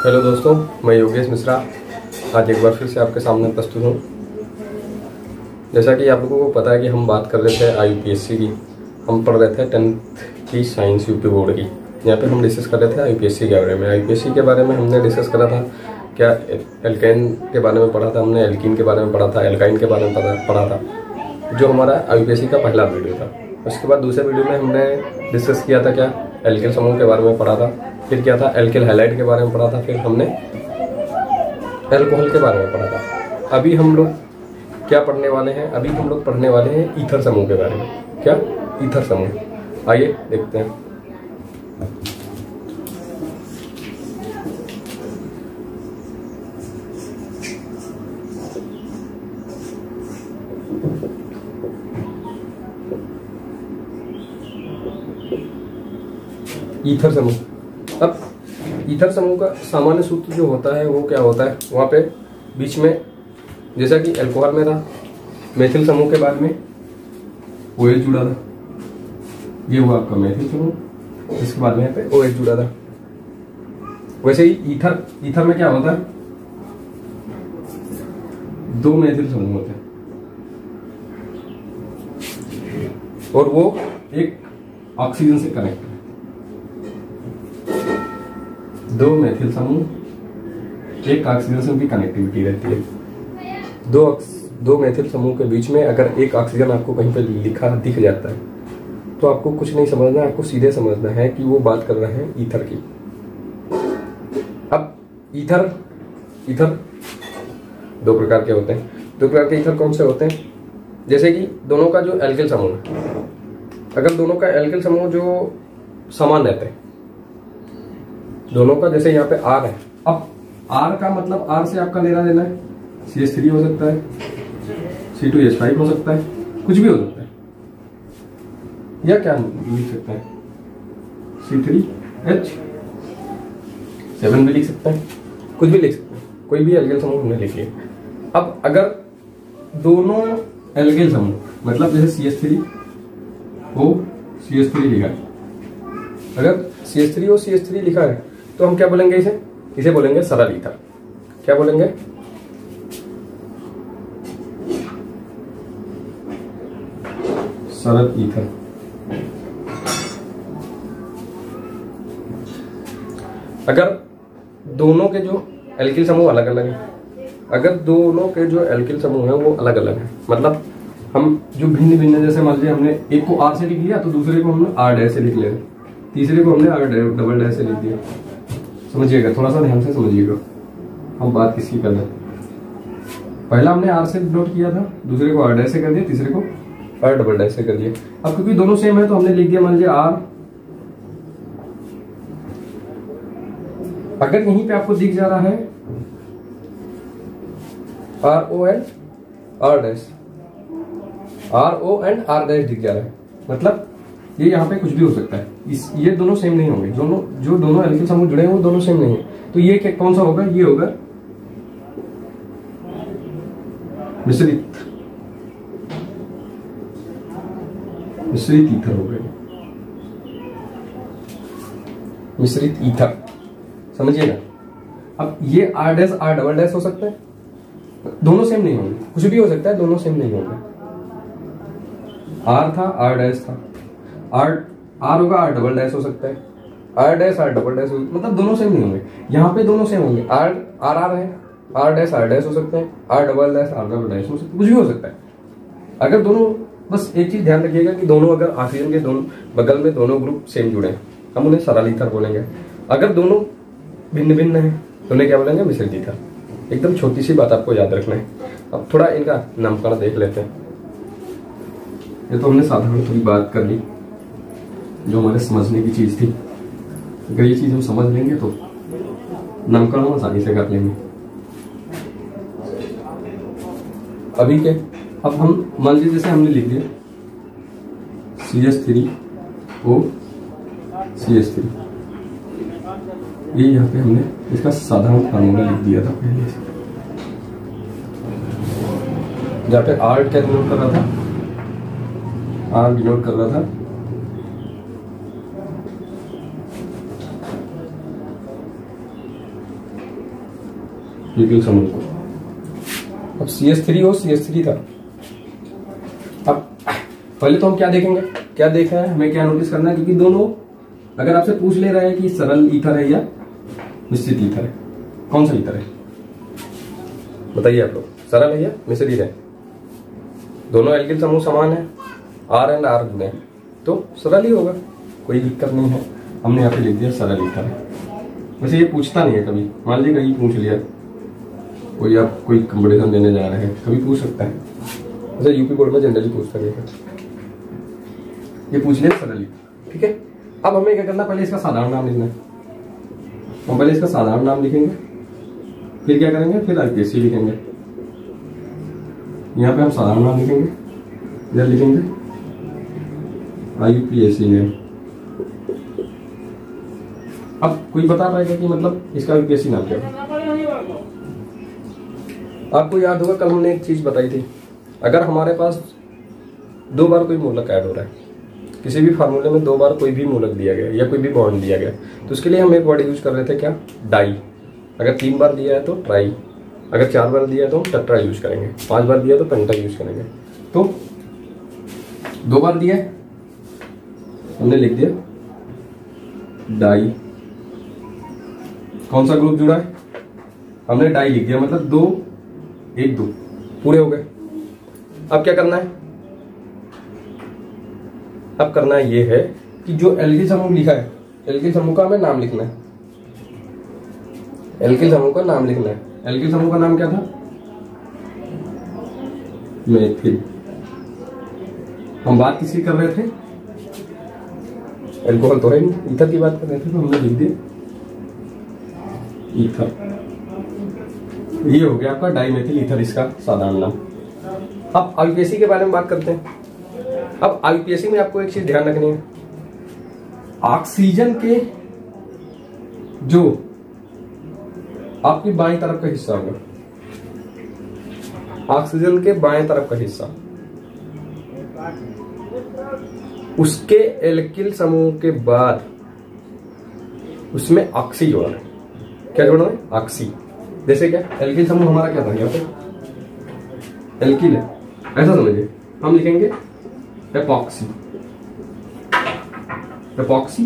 Hello दोस्तों, मैं योगेश मिश्रा आज एक बार फिर से आपके सामने प्रस्तुत हूँ। जैसा कि आप लोगों को पता है कि हम बात कर रहे थे आईयूपीएससी की। हम पढ़ रहे थे 10th की साइंस यूपी बोर्ड की। यहाँ पे हम डिस्कस कर रहे थे आईयूपीएससी के बारे में। आईयूपीएससी के बारे में हमने डिस्कस करा था क्या, एल्केन के बारे में पढ़ा था हमने, एल्कीन के बारे में पढ़ा था, एल्काइन के बारे में पढ़ा था, जो हमारा आईयूपीएससी का पहला वीडियो था। उसके बाद दूसरे वीडियो में हमने डिस्कस किया था क्या, एल्किल समूह के बारे में पढ़ा था। फिर क्या था, एल्किल हैलाइड के बारे में पढ़ा था। फिर हमने अल्कोहल के बारे में पढ़ा था। अभी हम लोग क्या पढ़ने वाले हैं, अभी हम लोग पढ़ने वाले हैं ईथर समूह के बारे में। क्या, ईथर समूह, आइए देखते हैं। ईथर समूह। अब ईथर समूह का सामान्य सूत्र जो होता है वो क्या होता है, वहाँ पे बीच में जैसा कि अल्कोहल में था, मेथिल समूह के बाद में OH जुड़ा था। ये हुआ आपका मेथिल समूह, इसके बाद में यहाँ पे OH जुड़ा था। वैसे ही ईथर में क्या होता है, दो मेथिल समूह होते हैं और वो एक ऑक्सीजन से कनेक्ट है। दो मेथिल समूह, एक ऑक्सीजन से उनकी कनेक्टिविटी रहती है। दो मेथिल समूह के बीच में अगर एक ऑक्सीजन आपको कहीं पर लिखा दिख जाता है तो आपको कुछ नहीं समझना है, आपको सीधे समझना है कि वो बात कर रहे हैं ईथर की। अब ईथर दो प्रकार के होते हैं। दो प्रकार के ईथर कौन से होते हैं, जैसे कि दोनों का जो एल्किल समूह है, अगर दोनों का एल्किल समूह जो समान रहते हैं दोनों का, जैसे यहाँ पे R है। अब R का मतलब R से आपका लेना देना है, CH3 हो सकता है, C2H5 हो सकता है, कुछ भी हो सकता है, या क्या लिख सकते हैं C3H7 भी लिख सकते हैं, कुछ भी लिख सकते हैं, कोई भी एल्किल समूह हमने लिख लिया। अब अगर दोनों एल्किल समूह, मतलब जैसे CH3 हो CH3 लिखा है, अगर CH3 हो CH3 लिखा है तो हम क्या बोलेंगे, इसे बोलेंगे सरल ईथर। क्या बोलेंगे, सरल ईथर। अगर दोनों के जो एल्किल समूह अलग अलग हैं, अगर दोनों के जो एल्किल समूह हैं वो अलग अलग हैं, मतलब हम जो भिन्न भिन्न, जैसे मान लीजिए हमने एक को R से लिख लिया तो दूसरे को हमने R' से लिख लिया, तीसरे को हमने R' से लिख दिया। समझिएगा, थोड़ा सा ध्यान से समझिएगा हम बात किसकी कर रहे हैं। पहला हमने R से नोट किया था, दूसरे को R' से कर दिया, तीसरे को R" से कर दिया। अब क्योंकि दोनों सेम है तो हमने लिख दिया, मान लीजिए R। अगर यहीं पे आपको दिख जा रहा है RO एंड R' दिख जा रहा है, मतलब ये यहाँ पे कुछ भी हो सकता है। ये दोनों सेम नहीं होंगे, दोनों एल्किल समूह जुड़े हैं वो दोनों सेम नहीं है। तो ये कौन सा होगा, ये होगा मिश्रित ईथर हो गया, मिश्रित ईथर। समझिएगा, अब ये R' हो सकता है, दोनों सेम नहीं होंगे, कुछ भी हो सकता है, दोनों सेम नहीं होंगे। R था, R' था, R होगा, R" हो सकता है, R' मतलब दोनों सेम नहीं होंगे। यहाँ पे दोनों सेम होंगे, R है, R' हो सकते हैं, R" हो सकता है, कुछ भी हो सकता है। अगर दोनों, बस एक चीज ध्यान रखिएगा कि दोनों अगर ऑक्सीजन के दोनों बगल में दोनों ग्रुप सेम जुड़े हैं हम उन्हें सरल ईथर बोलेंगे। अगर दोनों भिन्न भिन्न है तो उन्हें क्या बोलेंगे, मिश्रित ईथर। एकदम छोटी सी बात आपको याद रखना है। अब थोड़ा इनका नामकरण देख लेते हैं। ये तो हमने साधारण थोड़ी बात कर ली जो हमारे समझने की चीज थी। अगर ये चीज हम समझ लेंगे तो नामकरण हम आसानी से कर लेंगे। अभी के अब हम मान लीजिए जैसे हमने लिख दिया CH3O CH3, ये यहाँ पे हमने इसका साधारण फार्मूला लिख दिया था पहले से, जहाँ पे R क्या डिनोट कर रहा था, R डिनोट कर रहा था एल्किल समूह को। अब CH3 हो, CH3 था। अब पहले तो हम क्या देखेंगे, क्या देखा है, हमें क्या नोटिस करना है, क्योंकि दोनों अगर आपसे पूछ ले रहा है कि सरल ईथर है या मिश्रित ईथर है, कौन सा ईथर है बताइए आप लोग, सरल है या मिश्रित है? दोनों एल्किल समूह समान है, R एंड R गुणे, तो सरल ही होगा, कोई दिक्कत नहीं है। हमने यहाँ पे लिख दिया सरल ईथर है। वैसे ये पूछता नहीं है कभी, मान लीजिए कहीं पूछ लिया, कोई आप कोई कंपटीशन देने जा रहे हैं, कभी पूछ सकता है। वैसे यूपी बोर्ड में जनरली पूछता है, ये पूछ लिया सरल ईथर, ठीक है। अब हमें क्या करना, पहले इसका साधारण नाम लिखना है। हम पहले इसका साधारण नाम लिखेंगे, फिर क्या करेंगे, फिर आईपीएससी लिखेंगे। यहाँ पे हम साधारण नाम लिखेंगे, इधर लिखेंगे आईपीएससी नेम। अब कोई बता पाएगा कि मतलब इसका आईपीएससी नाम क्या है? आपको याद होगा कल हमने एक चीज बताई थी, अगर हमारे पास 2 बार कोई मूलक ऐड हो रहा है, किसी भी फार्मूले में 2 बार कोई भी मूलक दिया गया या कोई भी बॉन्ड दिया गया, तो उसके लिए हम एक वर्ड यूज कर रहे थे, क्या, डाई। अगर 3 बार दिया है तो ट्राई, अगर 4 बार दिया है तो टेट्रा यूज करेंगे, 5 बार दिया तो पेंटा यूज करेंगे। तो 2 बार दिया है, हमने लिख दिया डाई। कौन सा ग्रुप जुड़ा है, हमने डाई लिख दिया, मतलब 2 1 2 पूरे हो गए। अब क्या करना है, अब करना ये है कि जो एल्किल समूह लिखा है, एल्किल समूह का हमें नाम लिखना है, एल्किल समूह का नाम लिखना है। एल्किल समूह का नाम क्या था, मेथिल। हम बात किसकी कर रहे थे, एल्कोहल तो है नहीं, ईथर की बात कर रहे थे, तो हमने लिख दिया ईथर। ये हो गया आपका डाइमेथिल ईथर, इसका साधारण नाम। अब आईपीएससी के बारे में बात करते हैं। अब आईपीएससी में आपको एक चीज ध्यान रखनी है, ऑक्सीजन के जो आपकी बाएं तरफ का हिस्सा होगा, ऑक्सीजन के बाएं तरफ का हिस्सा, उसके एल्किल समूह के बाद उसमें ऑक्सी जोड़ना है। क्या जोड़ना है, ऑक्सी। जैसे क्या, एल्किल समूह हमारा क्या था, यहाँ पे एल्किल है, ऐसा समझिए, हम लिखेंगे epoxy, epoxy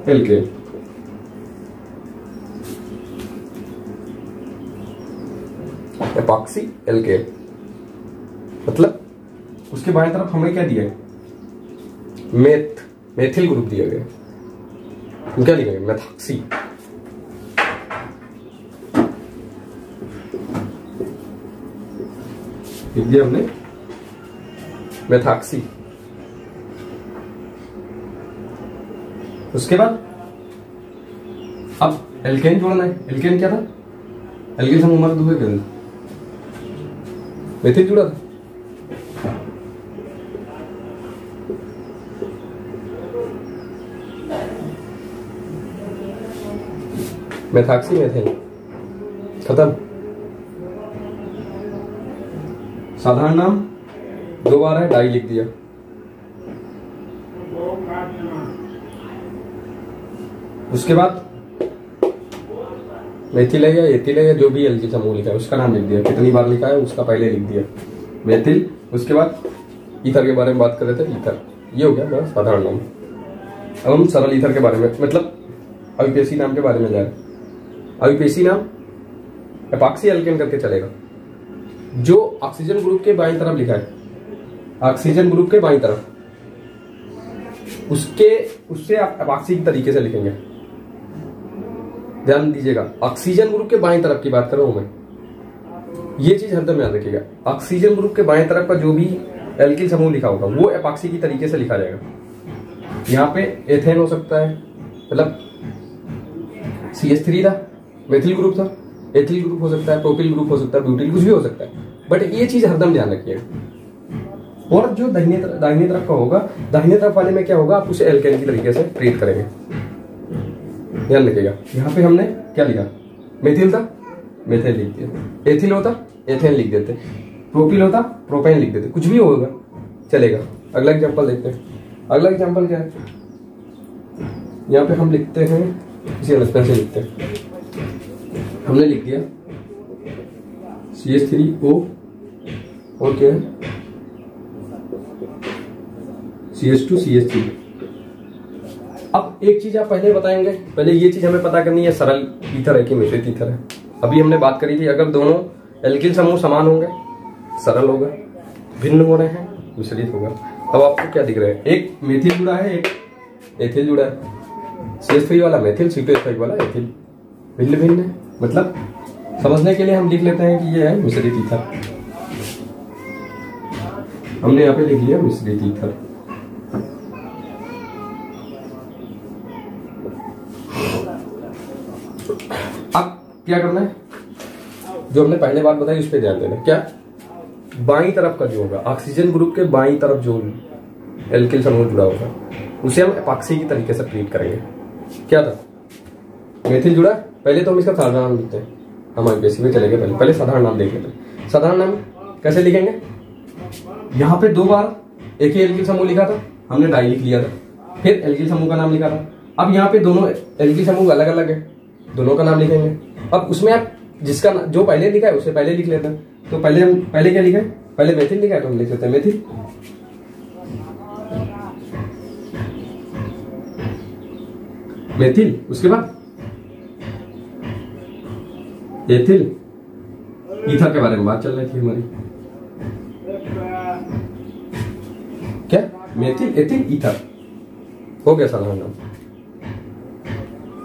alkene. Epoxy alkene मतलब उसके बाएं तरफ हमें क्या दिया है, मेथिल ग्रुप दिया गया, हम क्या लिखेंगे, मेथॉक्सी। लिख दिया हमने मेथॉक्सी। उसके बाद अब एल्केन जोड़ना है। एल्केन क्या था, एल्केन समूह हमारा दूसरे क्या था, मेथिल जुड़ा था। मेथॉक्सी मेथिल खत्म। साधारण नाम 2 बार है, डाई लिख दिया। उसके बाद मेथिल है या एथिल है या जो भी एल्किल समूह लिखा है उसका नाम लिख दिया, कितनी बार लिखा है उसका पहले लिख दिया, मेथिल। उसके बाद ईथर के बारे में बात कर रहे थे, ईथर। ये हो गया मेरा साधारण नाम। अब हम सरल ईथर के बारे में, मतलब आईपीएससी नाम के बारे में जा रहे हैं। आईपीएससी नाम एपॉक्सी एल्केन करके चलेगा। जो ऑक्सीजन ग्रुप के बाईं तरफ लिखा है, ऑक्सीजन ग्रुप के बाईं तरफ, उससे आप एपॉक्सी के तरीके से लिखेंगे। ध्यान दीजिएगा, ऑक्सीजन ग्रुप के बाईं तरफ की बात कर रहा हूं मैं, ये चीज हरदम याद रखिएगा। ऑक्सीजन ग्रुप के बाएं तरफ का जो भी एल्किल समूह लिखा होगा वो एपॉक्सी की तरीके से लिखा जाएगा। यहाँ पे एथेन हो सकता है, मतलब CH3 था, मेथिल ग्रुप था, एथिल ग्रुप हो सकता है, प्रोपिल ग्रुप हो सकता है, ब्यूटिल, कुछ भी हो सकता है, बट ये चीज हरदम ध्यान रखिएगा। और जो दाहिने तरफ का होगा, दाहिने तरफ वाले में क्या होगा, आप उसे एल्केन की तरीके से ट्रीट करेंगे। ध्यान रखिएगा। यहाँ पे हमने क्या लिखा, मेथिल था, मेथिल लिख दिया, एथिल होता एथेन लिख देते, प्रोपिल होता प्रोपेन लिख देते, कुछ भी होगा चलेगा। अगला एग्जांपल देखते हैं। अगला एग्जांपल क्या है, यहाँ पे हम लिखते हैं, किसी अलग पेन से लिखते हैं, हमने लिख दिया CH3O और क्या है CH2CH3। अब एक चीज आप पहले बताएंगे, पहले ये चीज हमें पता करनी है सरल ईथर है कि मिश्रित ईथर है। अभी हमने बात करी थी अगर दोनों एल्किल समूह समान होंगे सरल होगा, भिन्न हो रहे हैं मिश्रित होगा। अब आपको क्या दिख रहा है, एक मेथिल जुड़ा है एक एथिल जुड़ा है, CH3 वाला मेथिल C2H5 वाला एथिल, भिन्न भिन्न है। मतलब समझने के लिए हम लिख लेते हैं कि ये है मिश्रित ईथर। हमने यहाँ पे लिख लिया मिश्रित ईथर। अब क्या करना है, जो हमने पहले बात बताई उस पर ध्यान देना। क्या, बाईं तरफ का जो होगा ऑक्सीजन ग्रुप के बाईं तरफ जो एल्किल समूह जुड़ा होगा उसे हम एपॉक्सी की तरीके से ट्रीट करेंगे। क्या था, मेथिल जुड़ा, पहले तो हम इसका साधारण नाम लिखते हैं, हम आईपीएससी में चलेंगे, पहले साधारण नाम देख लेते हैं। साधारण नाम कैसे लिखेंगे, यहाँ पे 2 बार एक ही एल्किल समूह लिखा था, हमने डाई लिख लिया था, फिर एल्किल समूह का नाम लिखा था। अब यहाँ पे दोनों एल्किल समूह अलग अलग है, दोनों का नाम लिखेंगे। अब उसमें आप जिसका जो पहले लिखा है उसे पहले लिख लेते हैं। तो पहले क्या लिखा है, पहले मेथिल लिखा है तो हम लिख लेते हैं मेथिल, मेथिल, उसके बाद एथिल। ईथर के बारे में बात चल रही थी हमारी, क्या, मेथिल एथिल ईथर हो गया साधारण नाम।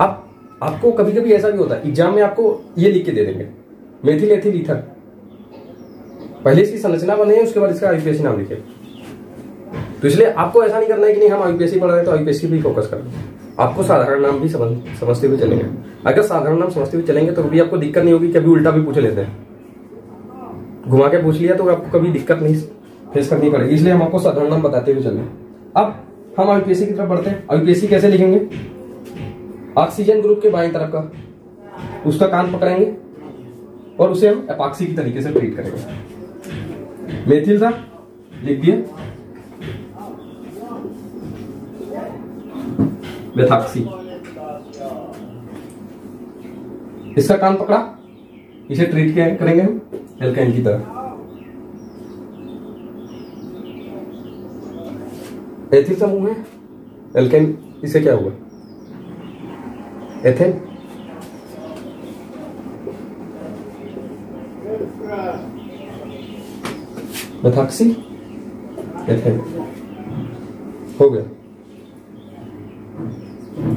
अब आपको कभी कभी ऐसा भी होता है एग्जाम में आपको ये लिख के दे देंगे मेथिल एथिल ईथर, पहले इसकी संरचना बने उसके बाद इसका आईपीएससी नाम लिखे। तो इसलिए आपको ऐसा नहीं करना है कि नहीं हम आईपीएससी पढ़ रहे हैं तो आईपीएससी भी फोकस करना है, आपको साधारण नाम भी समझते हुए चलेंगे। अगर साधारण नाम समझते हुए चलेंगे तो कभी आपको दिक्कत नहीं होगी, कभी उल्टा भी पूछ लेते हैं, घुमा के पूछ लिया तो आपको कभी दिक्कत नहीं फेस करनी पड़ेगी, इसलिए हम आपको साधारण नाम बताते हुए चल रहे हैं। अब हम आईपीएससी की तरफ बढ़ते हैं। आईपीएससी कैसे लिखेंगे, ऑक्सीजन ग्रुप के बाईं तरफ का उसका कान पकड़ेंगे और उसे हम एपॉक्सी की तरीके से ट्रीट करेंगे। मेथिल था, लिख दिया मेथॉक्सी, इसका कान पकड़ा, इसे ट्रीट करेंगे हम एल्काइन की तरह। एथिल समूह है, एल्काइन, इसे क्या हुआ, एथेन, मेथॉक्सी, एथेन हो गया।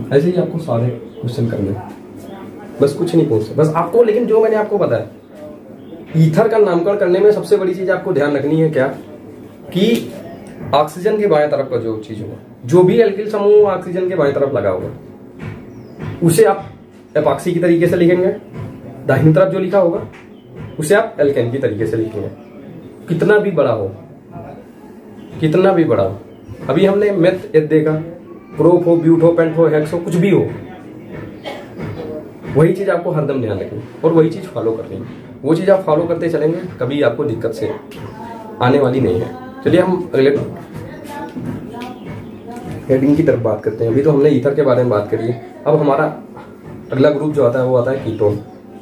ऐसे ही आपको सारे क्वेश्चन करने, बस कुछ नहीं पूछते, बस आपको, लेकिन जो मैंने आपको बताया ईथर का नामकरण करने में सबसे बड़ी चीज आपको ध्यान रखनी है क्या, कि ऑक्सीजन के बाएं तरफ का जो चीज होगा, जो भी एल्किल समूह ऑक्सीजन के बाएं तरफ लगा होगा उसे आप एपॉक्सी की तरीके से लिखेंगे, दाहिनी तरफ जो लिखा होगा उसे आप एल्केन की तरीके से लिखेंगे। कितना भी बड़ा हो, कितना भी बड़ा हो, अभी हमने मेथ देखा, प्रोप हो, ब्यूट हो, पेंट हो, हेक्स हो, कुछ भी हो, वही चीज आपको हरदम ध्यान रखनी और वही चीज फॉलो करनी है। वो चीज आप फॉलो करते चलेंगे, कभी आपको दिक्कत से आने वाली नहीं है। चलिए हम अगले हेडिंग की तरफ बात करते हैं। अभी तो हमने ईथर के बारे में बात करी है, अब हमारा अगला ग्रुप जो आता है वो आता है कीटोन।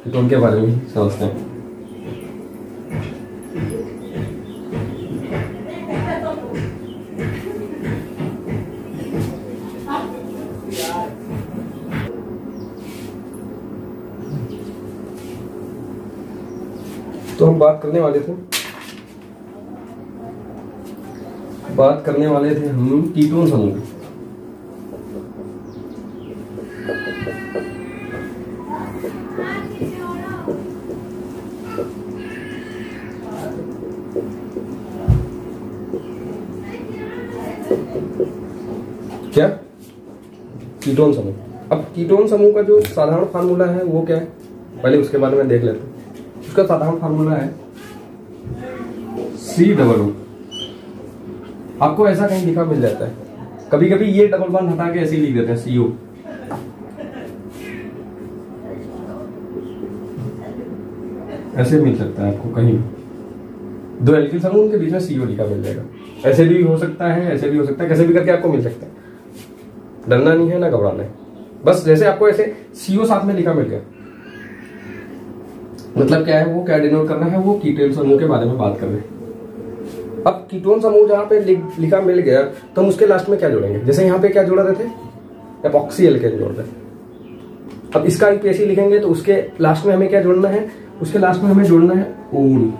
कीटोन के बारे में समझते हैं। तो हम बात करने वाले थे हम कीटोन समूह की। क्या, कीटोन समूह। अब कीटोन समूह का जो साधारण फार्मूला है वो क्या है, पहले उसके बारे में देख लेते हैं। उसका साधारण फार्मूला है C+O। आपको ऐसा कहीं लिखा मिल जाता है, कभी कभी ये डबल बॉन्ड हटा के ऐसे ही लिख देते हैं CO। ऐसे मिल सकता है आपको कहीं, दो एल्किल समूह के बीच में CO लिखा मिल जाएगा। ऐसे भी हो सकता है, ऐसे भी हो सकता है, कैसे भी करके आपको मिल सकता है। डरना नहीं है ना घबराना है, बस जैसे आपको ऐसे CO साथ में लिखा मिल गया मतलब क्या है, वो क्या डिनोट कर रहा है, वो कीटोन समूह के बारे में बात कर रहे हैं। अब कीटोन समूह जहां पे लिखा मिल गया तो हम उसके लास्ट में क्या जोड़ेंगे, जैसे यहाँ पे क्या जोड़ रहे थे, एपॉक्सी एल्केन जोड़ रहे हैं। अब इसका IUPAC लिखेंगे तो उसके लास्ट में हमें क्या जोड़ना है, उसके लास्ट में हमें जोड़ना है ऊन।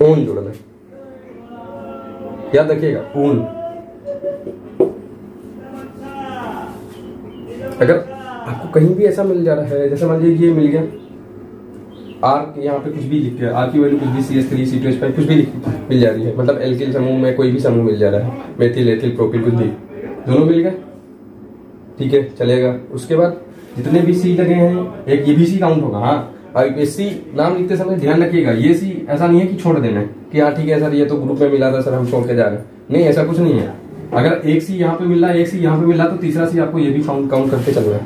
ऊन जोड़ना है, याद रखिएगा ऊन। अगर आपको कहीं भी ऐसा मिल जा रहा है, जैसे मान लीजिए ये मिल गया आर, यहाँ पे कुछ भी लिख के आर की वैल्यू कुछ भी CH3 C2H5 कुछ भी मिल जा रही है, मतलब एल्किल समूह में कोई भी समूह मिल जा रहा है, मेथिल एथिल प्रोपिल कुछ भी, दोनों मिल गए, ठीक है चलेगा। उसके बाद जितने भी C लगे हैं, एक ये भी C काउंट होगा। हाँ, IUPAC नाम लिखते समय ध्यान रखिएगा, ये C ऐसा नहीं है कि छोड़ देना है कि हाँ ठीक है सर ये तो ग्रुप में मिला था सर हम छोड़ के जा रहे हैं, नहीं ऐसा कुछ नहीं है। अगर एक C यहाँ पे मिल रहा है, एक C यहाँ पे मिल रहा है, तो तीसरा C आपको ये भी काउंट करके चलना है।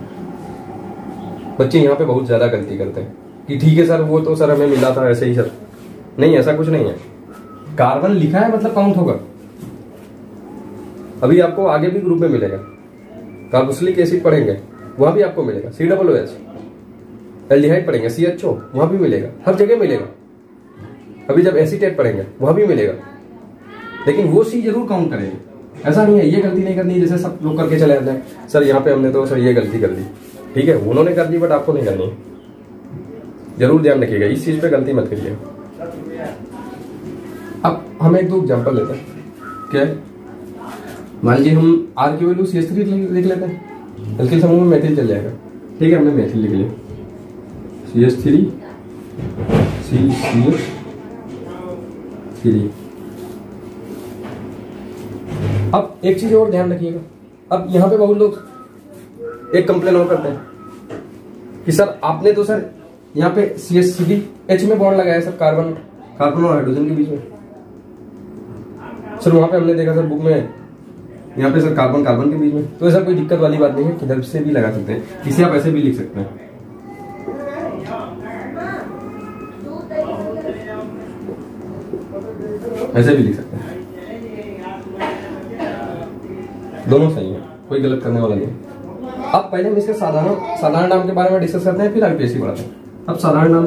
बच्चे यहाँ पे बहुत ज्यादा गलती करते हैं कि ठीक है सर वो तो सर हमें मिला था ऐसे ही सर, नहीं ऐसा कुछ नहीं है। कार्बन लिखा है मतलब काउंट होगा। अभी आपको आगे भी ग्रुप में मिलेगा, कार्बोक्सिलिक एसिड पढ़ेंगे वहां भी आपको मिलेगा COOH, एल्डिहाइड पढ़ेंगे CHO वहां भी मिलेगा, हर जगह मिलेगा। अभी जब एसीटेट पढ़ेंगे वहां भी मिलेगा, लेकिन वो C जरूर काउंट करेंगे। ऐसा नहीं है ये गलती नहीं करनी जैसे सब लोग करके चले जाते हैं, सर यहाँ पे हमने तो सर ये गलती कर दी, ठीक है उन्होंने कर दी बट आपको नहीं करनी है। जरूर ध्यान रखिएगा इस चीज पे गलती मत करिए। अब हम एक दो एग्जांपल लेते हैं। क्या है, मान लीजिए हम आर की वैल्यू CH3 लिख लेते हैं, एल्किल समूह में मेथिल चल जाएगा, ठीक है हमने मेथिल लिख लिया CH3 CCH3। अब एक चीज और ध्यान रखिएगा, अब यहाँ पे बहुत लोग एक कंप्लेन और करते हैं कि सर आपने तो सर यहाँ पे CH3H में बॉन्ड लगाया सर, कार्बन और हाइड्रोजन के बीच में। सर वहां पे हमने देखा सर बुक में यहाँ पे सर कार्बन के बीच में, तो ऐसा कोई दिक्कत वाली बात नहीं है, किधर से भी लगा सकते हैं, इसे आप ऐसे भी लिख सकते हैं। ऐसे भी लिख सकते हैं, दोनों सही है, कोई गलत करने वाला नहीं है। अब पहले हम इसके साधारण नाम के बारे में डिस्कस करते हैं, फिर IUPAC बढ़ाते हैं। अब साधारण नाम,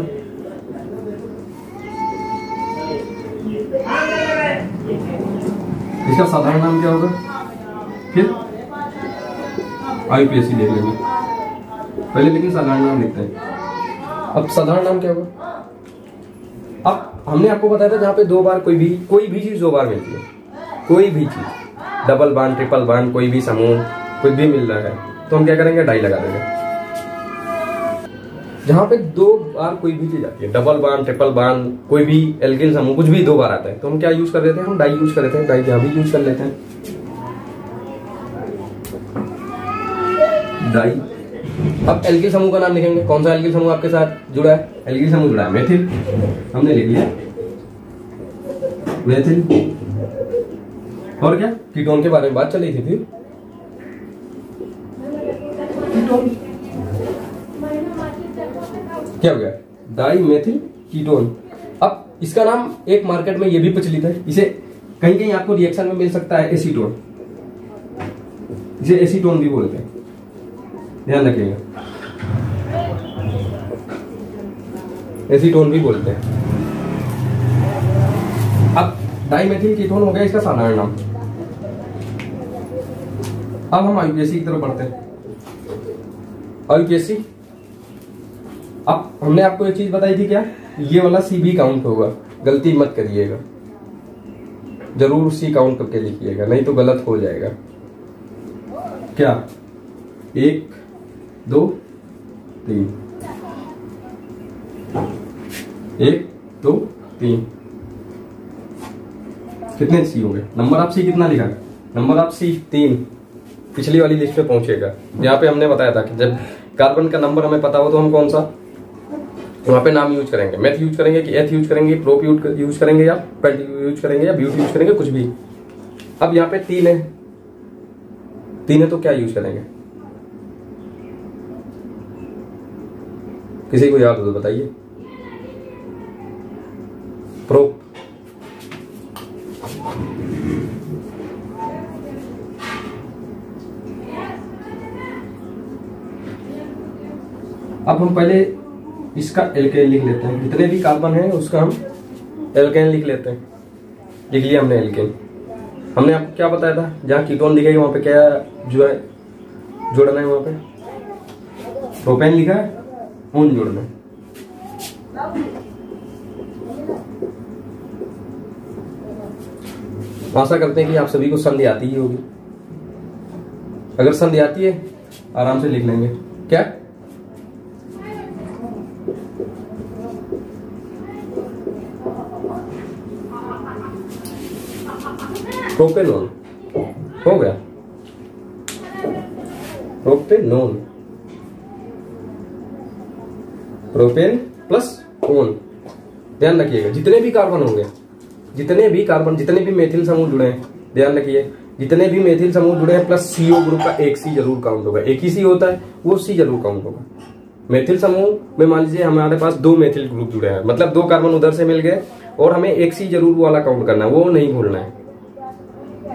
इसका साधारण नाम क्या होगा, फिर IUPAC देख लेंगे पहले, लेकिन साधारण नाम लिखते हैं। अब साधारण नाम क्या होगा, अब हमने आपको बताया था जहां पे दो बार कोई भी चीज दो बार मिलती है, कोई भी चीज डबल बांड ट्रिपल बांड कोई भी समूह कुछ भी मिल रहा है तो हम क्या करेंगे, डाई लगा देंगे। जहां पे दो बार कोई भी चीज आती है, डबल बांड ट्रिपल बांड कोई भी एल्किल समूह कुछ भी दो बार आता है, तो हम क्या यूज कर देते हैं, हम डाई यूज कर देते हैं। डाई यहां भी यूज कर लेते हैं, डाई। अब एल्किल समूह का नाम लिखेंगे, कौन सा एल्किल समूह आपके साथ जुड़ा है, एल्किल समूह जुड़ा है मेथिल, हमने लिख लिया मेथिल। और क्या, कीटोन के बारे में बात चली थी, फिर कीटोन क्या हो गया, डाई मेथिल कीटोन। अब इसका नाम एक मार्केट में ये भी प्रचलित है, इसे कहीं कहीं आपको रिएक्शन में मिल सकता है एसीटोन, इसे एसीटोन भी बोलते हैं, ध्यान रखिएगा, एसीटोन भी बोलते हैं। अब डाईमेथिल कीटोन हो गया इसका साधारण नाम। अब हम IUPAC की तरफ बढ़ते हैं। IUPAC, अब हमने आपको एक चीज बताई थी क्या, ये वाला C भी काउंट होगा, गलती मत करिएगा, जरूर C काउंट करके लिखिएगा, नहीं तो गलत हो जाएगा। क्या, 1 2 3, 1 2 3, कितने C हो गए, नंबर ऑफ C कितना लिखा, नंबर ऑफ C 3, पिछली वाली लिस्ट में पहुंचेगा, जहां पे हमने बताया था कि जब कार्बन का नंबर हमें पता हो तो हम कौन सा वहां पे नाम यूज करेंगे, मेथ यूज करेंगे कि एथ यूज करेंगे, प्रोप यूज करेंगे या पेंट यूज करेंगे या ब्यूट यूज करेंगे, कुछ भी। अब यहाँ पे 3 है तो क्या यूज करेंगे, किसी को याद हो तो बताइए, प्रोप। अब हम पहले इसका एल्केन लिख लेते हैं, जितने भी कार्बन है उसका हम एल्केन लिख लेते हैं। लिख लिया हमने एल्केन। हमने आपको क्या बताया था, जहाँ कीटोन दिखेगा वहां पे क्या जो है जोड़ना है, वहां पे प्रोपेन लिखा है, ओन जोड़ना है। आशा करते हैं कि आप सभी को संधि आती ही होगी। अगर संधि आती है आराम से लिख लेंगे। क्या प्रोपेनोन हो गया, प्रोपेनोन, प्रोपेन प्लस ओन। ध्यान रखिएगा जितने भी कार्बन होंगे, जितने भी कार्बन, जितने भी मेथिल समूह जुड़े हैं, ध्यान रखिए जितने भी मेथिल समूह जुड़े हैं प्लस CO ग्रुप का एक C जरूर काउंट होगा। एक ही C होता है, वो C जरूर काउंट होगा। मेथिल समूह में मान लीजिए हमारे पास 2 मेथिल ग्रुप जुड़े हैं, मतलब 2 कार्बन उधर से मिल गए और हमें एक C जरूर वाला काउंट करना है, वो नहीं भूलना है।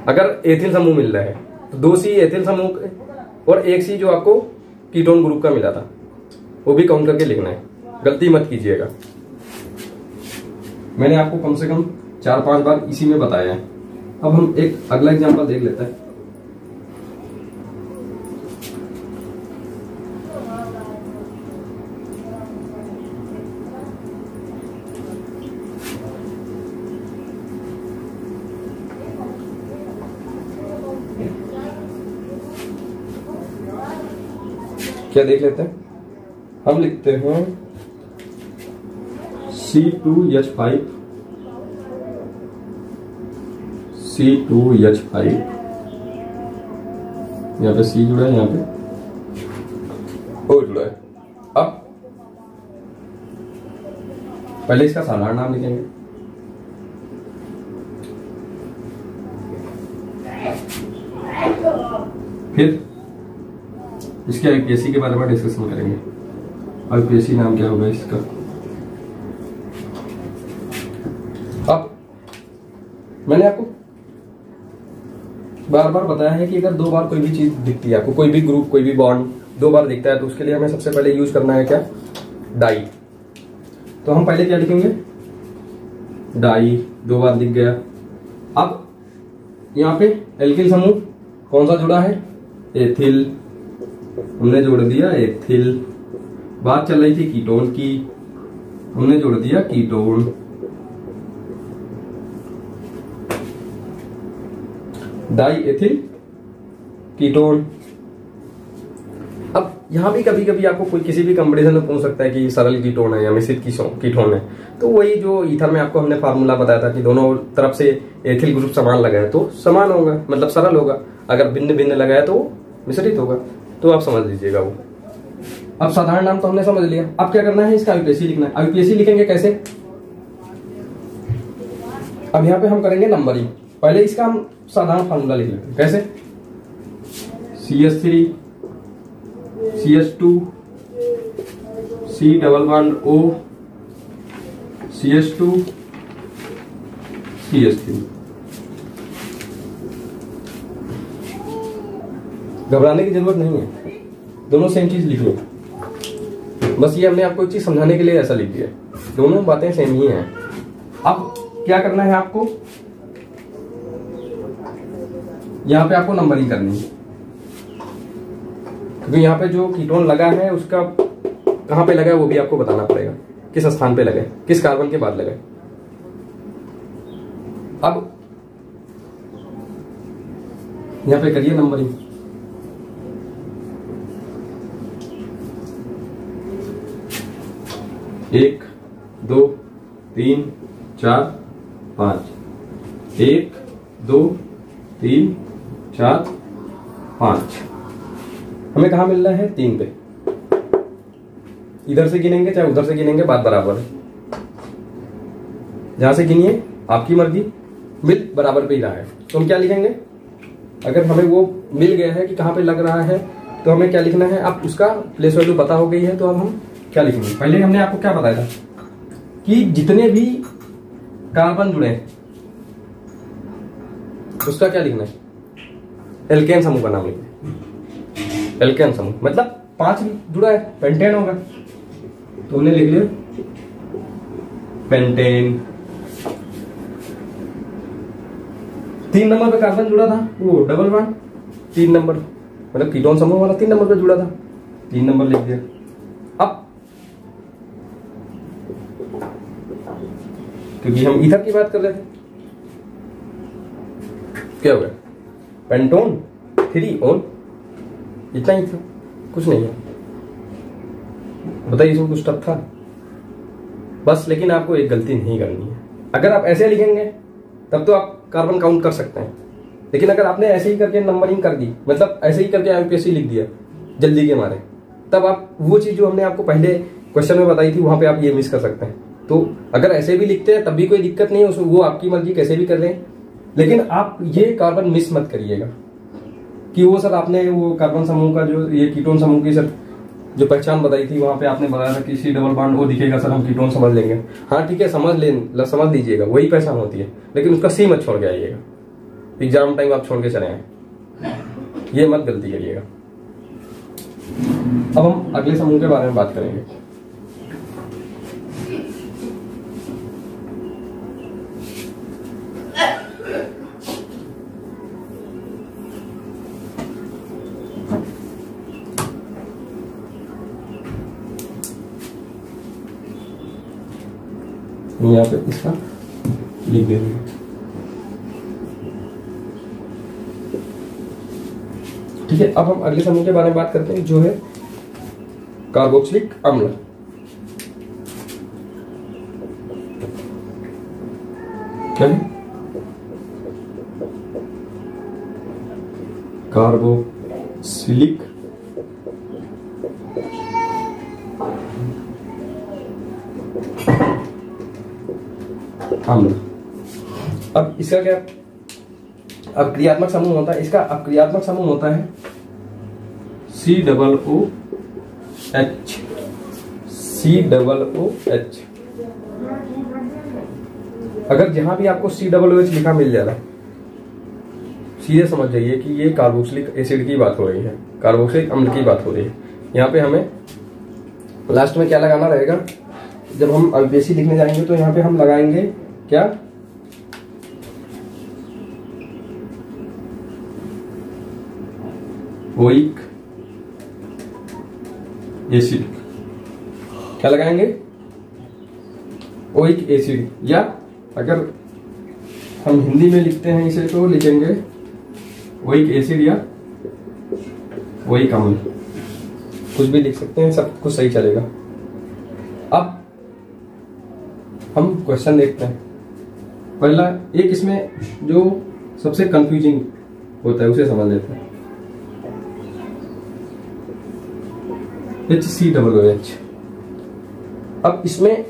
अगर एथिल समूह मिल रहा है तो 2 C एथिल समूह और एक C जो आपको कीटोन ग्रुप का मिला था वो भी काउंट करके लिखना है, गलती मत कीजिएगा। मैंने आपको कम से कम 4-5 बार इसी में बताया है। अब हम एक अगला एग्जांपल देख लेते हैं। क्या देख लेते हैं, हम लिखते हैं C2H5, C2H5, यहाँ पे C जुड़ा है, यहाँ पे O जुड़ा है। अब पहले इसका साधारण नाम लिखेंगे, फिर इसके IUPAC के बारे में डिस्कशन करेंगे। IUPAC नाम क्या होगा इसका। अब मैंने आपको बार बार बताया है कि अगर 2 बार कोई भी चीज दिखती है आपको, कोई भी ग्रुप, कोई भी बॉन्ड 2 बार दिखता है तो उसके लिए हमें सबसे पहले यूज करना है क्या, डाई। तो हम पहले क्या लिखेंगे, डाई 2 बार दिख गया। अब यहाँ पे एल्किल समूह कौन सा जुड़ा है, एथिल, हमने जोड़ दिया एथिल। बात चल रही थी कीटोन की, हमने जोड़ दिया कीटोन। Die ethyl ketone. अब यहां भी कभी कभी आपको कोई किसी भी कंपटीशन में पूछ सकता है कि सरल कीटोन है या मिश्रित कीटोन है, तो वही जो ईथर में आपको हमने फार्मूला बताया था कि दोनों तरफ से एथिल ग्रुप समान लगाए तो समान होगा, मतलब सरल होगा। अगर भिन्न भिन्न लगाया तो मिश्रित होगा, तो आप समझ लीजिएगा वो। अब साधारण नाम तो हमने समझ लिया, अब क्या करना है, इसका IUPAC लिखना है। IUPAC लिखेंगे कैसे, अब यहाँ पे हम करेंगे नंबरिंग। पहले इसका हम साधारण फार्मूला लिख लेते हैं, कैसे, CH3 CH2 C double bond O CH2 CH3। घबराने की जरूरत नहीं है, दोनों सेम चीज लिख लो। बस ये हमने आपको एक चीज समझाने के लिए ऐसा लिख दिया, दोनों बातें सेम ही हैं। अब क्या करना है आपको, यहाँ पे आपको नंबरिंग करनी है, क्योंकि यहाँ पे जो कीटोन लगा है उसका कहाँ पे लगा है वो भी आपको बताना पड़ेगा, किस स्थान पे लगा है, किस कार्बन के बाद लगा है। अब यहाँ पे करिए नंबरिंग। 1 2 3 4 5, 1 2 3 4 5। हमें कहा मिल रहा है 3 पे, इधर से गिनेंगे चाहे उधर से गिनेंगे बात बराबर है। जहां से गिनिए आपकी मर्जी, मिल बराबर पे ही रहा है तो हम क्या लिखेंगे, अगर हमें वो मिल गया है कि कहां पे लग रहा है तो हमें क्या लिखना है। अब उसका प्लेस वैल्यू पता हो गई है तो अब हम क्या लिखेंगे। पहले हमने आपको क्या बताया था कि जितने भी कार्बन जुड़े हैं उसका क्या लिखना है, एल्केन समूह का नाम लिखना है। एल्केन समूह मतलब 5 जुड़ा है, पेंटेन होगा। तो हमने लिख लिया पेंटेन। 3 नंबर पे कार्बन जुड़ा था, वो डबल बॉन्ड 3 नंबर, मतलब कीटोन समूह वाला 3 नंबर पे जुड़ा था, 3 नंबर लिख दिया। अब क्योंकि हम ईथर की बात कर रहे थे, क्या हो गया, पेंटोन 3 ओन, इतना ही था, कुछ नहीं है। बताइए इसमें कुछ टफ था बस। लेकिन आपको एक गलती नहीं करनी है। अगर आप ऐसे लिखेंगे तब तो आप कार्बन काउंट कर सकते हैं, लेकिन अगर आपने ऐसे ही करके नंबरिंग कर दी, मतलब ऐसे ही करके आईयूपीएससी लिख दिया जल्दी के मारे, तब आप वो चीज जो हमने आपको पहले क्वेश्चन में बताई थी वहां पे आप ये मिस कर सकते हैं। तो अगर ऐसे भी लिखते हैं तब भी कोई दिक्कत नहीं है, उसमें वो आपकी मर्जी कैसे भी कर रहे हैं, लेकिन आप ये कार्बन मिस मत करिएगा कि वो सर आपने वो कार्बन समूह का जो ये कीटोन समूह की सर जो पहचान बताई थी वहां पे आपने बताया था कि सी डबल बॉन्ड वो दिखेगा सर, हम कीटोन समझ लेंगे। हाँ ठीक है, समझ लीजिएगा, वही पहचान होती है, लेकिन उसका सी मत छोड़ के आइएगा। एग्जाम टाइम आप छोड़ के चले आए, ये मत गलती करिएगा। अब हम अगले समूह के बारे में बात करेंगे। यहाँ पे इसका लिख देंगे। ठीक है, अब हम अगले समूह के बारे में बात करते हैं जो है कार्बोक्सिलिक अम्ल। क्या है? कार्बोक्सिलिक अम्ल। अब इसका क्या अक्रियात्मक समूह होता है? इसका अक्रियात्मक समूह होता है COOH। COOH। अगर जहां भी आपको COOH लिखा मिल जा रहा है, सीधे समझ जाइए कि ये कार्बोक्सिलिक एसिड की बात हो रही है, कार्बोक्सिलिक अम्ल की बात हो रही है। यहाँ पे हमें लास्ट में क्या लगाना रहेगा, जब हम आईयूपीएससी लिखने जाएंगे तो यहाँ पे हम लगाएंगे क्या, ओइक एसिड। क्या लगाएंगे? ओइक एसिड, या अगर हम हिंदी में लिखते हैं इसे तो लिखेंगे ओइक एसिड या ओइक अम्ल, कुछ भी लिख सकते हैं, सब कुछ सही चलेगा। अब हम क्वेश्चन देखते हैं। पहला एक इसमें जो सबसे कंफ्यूजिंग होता है उसे समझ लेते हैं। HCOOH। अब इसमें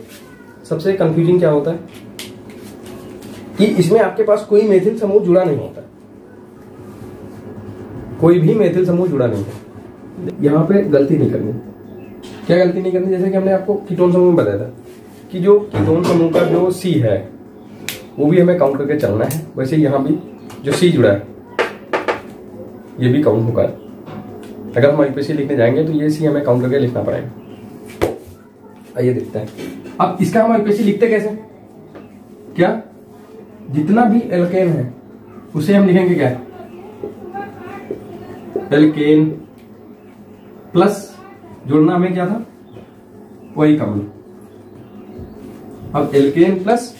सबसे कंफ्यूजिंग क्या होता है कि इसमें आपके पास कोई मेथिल समूह जुड़ा नहीं होता, कोई भी मेथिल समूह जुड़ा नहीं है। यहाँ पे गलती नहीं करनी। क्या गलती नहीं करनी? जैसे कि हमने आपको कीटोन समूह में बताया था कि जो कीटोन समूह का जो C है वो भी हमें काउंट करके चलना है, वैसे यहाँ भी जो C जुड़ा है ये भी काउंट होगा। अगर हम आईयूपीएससी लिखने जाएंगे तो ये C हमें काउंट करके लिखना पड़ेगा। आइए देखते हैं। अब इसका हम आईयूपीएससी लिखते कैसे? क्या, जितना भी एल्केन है उसे हम लिखेंगे क्या, एल्केन प्लस जोड़ना हमें क्या था, वही अम्ल। अब एल्केन प्लस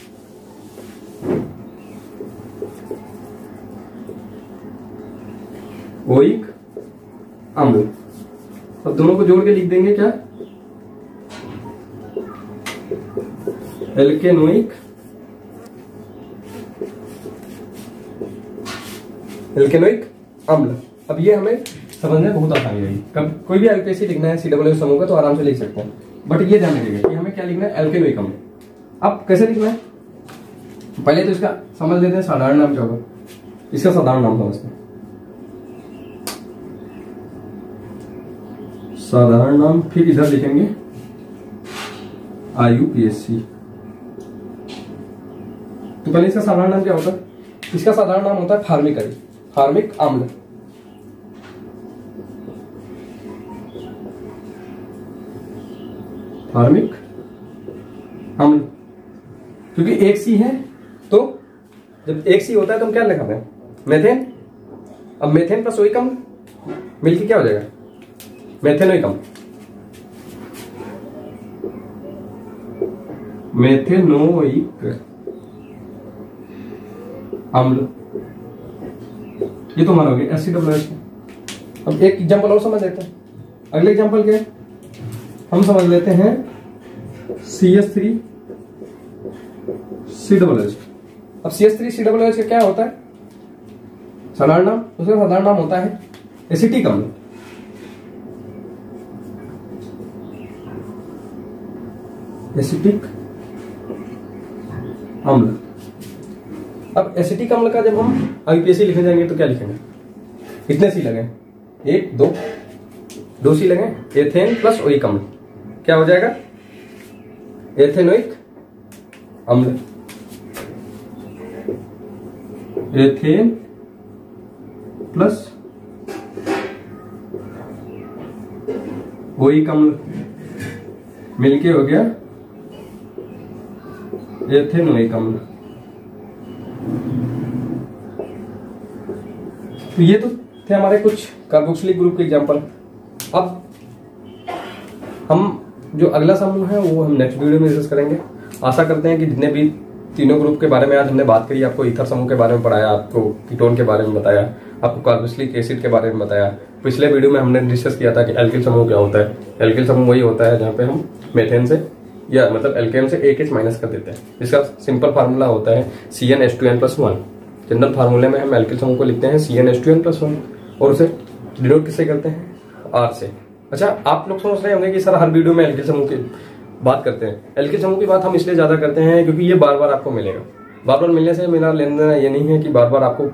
ओइक अम्ल, अब दोनों को जोड़ के लिख देंगे क्या, एल्केनोइक अम्ल। अब ये हमें समझने में बहुत आसानी रहेगी। कब कोई भी आईयूपीएससी लिखना है COOH समूह का तो आराम से लिख सकते हैं, बट ये ध्यान रखिएगा कि हमें क्या लिखना है, एल्केनोइक अम्ल। अब कैसे लिखना है, पहले तो इसका समझ लेते हैं साधारण नाम क्या होगा। इसका साधारण नाम समझते हैं। साधारण नाम, फिर इधर लिखेंगे आईयूपीएससी। तो पहले इसका साधारण नाम क्या होता है? इसका साधारण नाम होता है फार्मिक अम्ल। फॉर्मिक अम्ल, क्योंकि एक सी है तो जब एक सी होता है तो हम क्या लिखाते हैं, मेथेन। अब मेथेन प्लस ओइक अम्ल मिलके क्या हो जाएगा, मेथेनोइक अम्ल। मेथेनोइक अम्ल, ये तो हमारा हो गया HCOH। अब एक एग्जांपल और समझ लेते हैं। अगले एग्जांपल क्या है, हम समझ लेते हैं CH3COOH। अब CH3COOH का क्या होता है साधारण नाम, उसका साधारण नाम होता है एसिटिक अम्ल। एसिटिक अम्ल। अब एसिटिक अम्ल का जब हम IUPAC लिखने जाएंगे तो क्या लिखेंगे, कितने सी लगे, 1 2 सी लगे, एथेन प्लस ओइक अम्ल क्या हो जाएगा, एथेनोइक अम्ल। एथेन प्लस ओइक अम्ल मिलके हो गया एथेनोइक अम्ल। तो ये तो थे हमारे कुछ कार्बोक्सिलिक ग्रुप के एग्जांपल। अब हम जो अगला समूह है वो हम नेक्स्ट वीडियो में डिस्कस करेंगे। आशा करते हैं कि जितने भी तीनों ग्रुप के बारे में आज हमने बात करी, आपको ईथर समूह के बारे में पढ़ाया, आपको कीटोन के बारे में बताया, आपको कार्बोक्सिलिक एसिड के बारे में बताया। पिछले वीडियो में हमने डिस्कस किया था कि एल्किल समूह क्या होता है। एल्किल समूह वही होता है जहाँ पे हम मेथेन से या मतलब एल्केन से एक H माइनस कर देते हैं। इसका सिंपल फार्मूला होता है CnH2n+1। जनरल फार्मूले में हम एल्किल समूह को लिखते हैं CnH2n+1 और उसे डिनोट किससे करते हैं, R से। अच्छा, आप लोग सोच रहे होंगे कि सर हर वीडियो में एल्किल समूह की बात करते हैं। एल्किल समूह की बात हम इसलिए ज्यादा करते हैं क्योंकि ये बार बार आपको मिलेगा। बार बार मिलने से मेरा लेना देना ये नहीं है कि बार बार आपको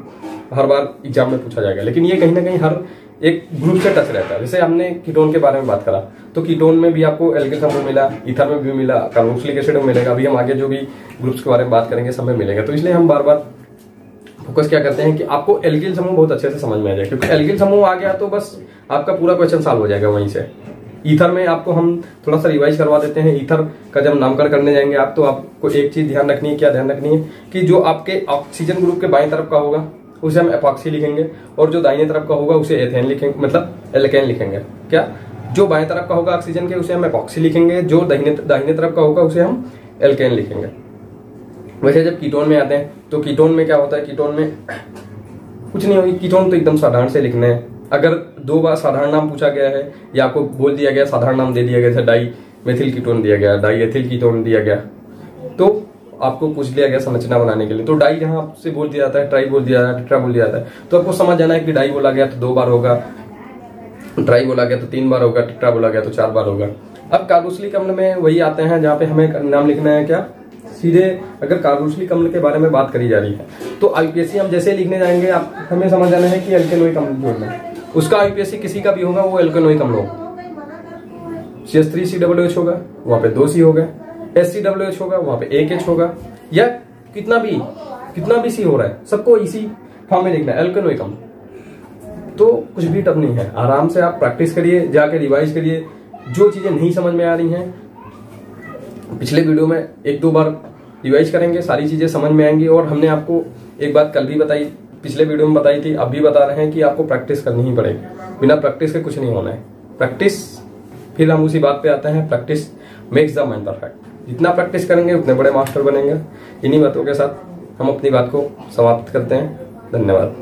हर बार एग्जाम में पूछा जाएगा, लेकिन ये कहीं ना कहीं हर एक ग्रुप से टच रहता है। जैसे हमने कीटोन के बारे में बात करा तो कीटोन में भी आपको एल्किल समूह मिला, ईथर में भी मिला, कार्बोक्सिलिक एसिड में मिलेगा। अभी हम आगे जो भी ग्रुप्स के बारे में बात करेंगे सब में मिलेगा। तो इसलिए हम बार बार फोकस क्या करते हैं कि आपको एल्किल समूह बहुत अच्छे से समझ में आ जाए, क्योंकि एल्किल समूह आ गया तो बस आपका पूरा क्वेश्चन सॉल्व हो जाएगा वहीं से। ईथर में आपको हम थोड़ा सा रिवाइज करवा देते हैं। ईथर का जब नामकरण करने जाएंगे आप तो आपको एक चीज ध्यान रखनी है, क्या ध्यान रखनी है कि जो आपके ऑक्सीजन ग्रुप के बाएं तरफ का होगा उसे हम एपॉक्सी लिखेंगे और जो दाहिने तरफ का होगा उसे एथेन लिखेंगे, मतलब एल्केन लिखेंगे। क्या, जो बाएं तरफ का होगा ऑक्सीजन के उसे हम एपॉक्सी लिखेंगे, जो दाहिने तरफ का होगा उसे हम एल्केन लिखेंगे। वैसे जब कीटोन में आते हैं तो कीटोन में क्या होता है, कीटोन में कुछ नहीं होगी। कीटोन तो एकदम साधारण से लिखने हैं। अगर 2 बार साधारण नाम पूछा गया है या आपको बोल दिया गया, साधारण नाम दे दिया गया, जैसे डाई मेथिल कीटोन दिया गया, डाई एथिल कीटोन दिया गया, तो आपको पूछ लिया गया संरचना बनाने के लिए, तो डाई जहां आपसे बोल दिया जाता है, ट्राई बोल दिया जाता है, टेट्रा बोल दिया जाता है, तो आपको समझ जाना है कि डाई बोला गया तो 2 बार होगा, ट्राई बोला गया तो 3 बार होगा, टेट्रा बोला गया तो 4 बार होगा। अब कार्बोक्सिलिक अम्ल में वही आते हैं जहाँ पे हमें नाम लिखना है क्या, सीधे अगर कार्बोक्सिलिक अम्ल के बारे में बात करी जा रही है तो IUPAC हम जैसे लिखने जाएंगे आप हमें समझ जाना है कि एल्केनोइक अम्ल जोड़ना है। उसका IUPAC किसी का भी होगा वो एल्केनोइक अम्ल होगा। CH3COOH होगा वहां पे 2 C होगा, HCOOH होगा वहां पे 1 H होगा, या कितना भी C हो रहा है सबको इसी फॉर्म में लिखना है, एल्केनोइक अम्ल। तो कुछ भी टफ नहीं है, आराम से आप प्रैक्टिस करिए, जाके रिवाइज करिए। जो चीजें नहीं समझ में आ रही हैं पिछले वीडियो में 1-2 बार रिवाइज करेंगे, सारी चीजें समझ में आएंगी। और हमने आपको एक बात कल भी बताई, पिछले वीडियो में बताई थी, अब भी बता रहे हैं कि आपको प्रैक्टिस करनी ही पड़ेगी। बिना प्रैक्टिस के कुछ नहीं होना है। प्रैक्टिस, फिर हम उसी बात पे आते हैं, practice makes the man perfect. जितना प्रैक्टिस करेंगे उतने बड़े मास्टर बनेंगे। इन्हीं बातों के साथ हम अपनी बात को समाप्त करते हैं। धन्यवाद।